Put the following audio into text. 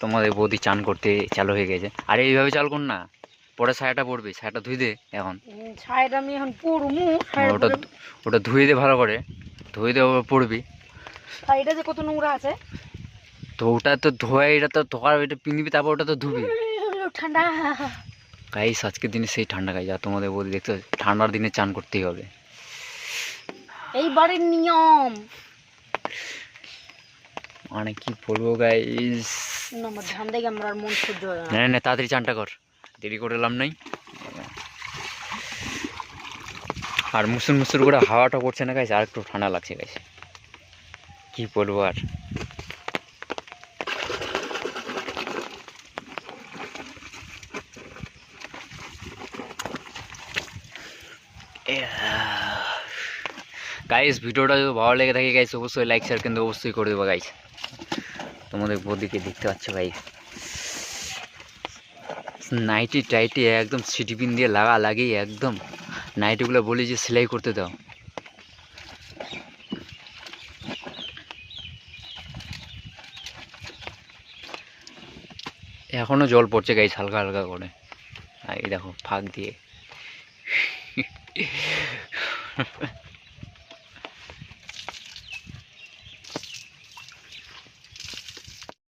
তোমাদের বৌদি চান করতে চালু হয়ে গেছে। আরে এইভাবে চাল কর না, পরে ছায়াটা পড়বে, ছায়াটা ধুই দে এখন। ছায়াটা আমি এখন পড়মু। ওটা ওটা ধুয়ে দে ভালো করে, ধুয়ে দে পড়বি। ছাইটা যে কত নোংরা আছে। তো ওটা তো ধোয়া, এটা তো ধোয়ার, এটা পিনবি তারপর ওটা তো ধুবি। ঠান্ডা গাইস আজকের দিনে সেই ঠান্ডা গাইস, আর তোমাদের বৌদি দেখছো ঠান্ডার দিনে চান করতেই হবে, এই বাড়ির নিয়ম। মানে কি বলবো গাইস। আমার ধান দেখে আমার আর মন সহ্য হয় না না। না তাড়াতাড়ি চানটা কর, দেরি করে লাভ নাই। আর মুসুর মুসুর করে হাওয়াটা পড়ছে না গাইস, আর একটু ঠান্ডা লাগছে গাইস, কি বলবো আর। গাইস ভিডিওটা যদি ভালো লেগে থাকে গাইস অবশ্যই লাইক শেয়ার কিন্তু অবশ্যই করে দেবো গাইস। তোমাদের বৌদিকে দেখতে পাচ্ছ গাইস, নাইটি টাইটি একদম সিটি পিন দিয়ে লাগিয়ে একদম নাইটিগুলো বলি যে সেলাই করতে দাও। এখনো জল পড়ছে গাইস হালকা হালকা করে, এই দেখো ফাঁক দিয়ে।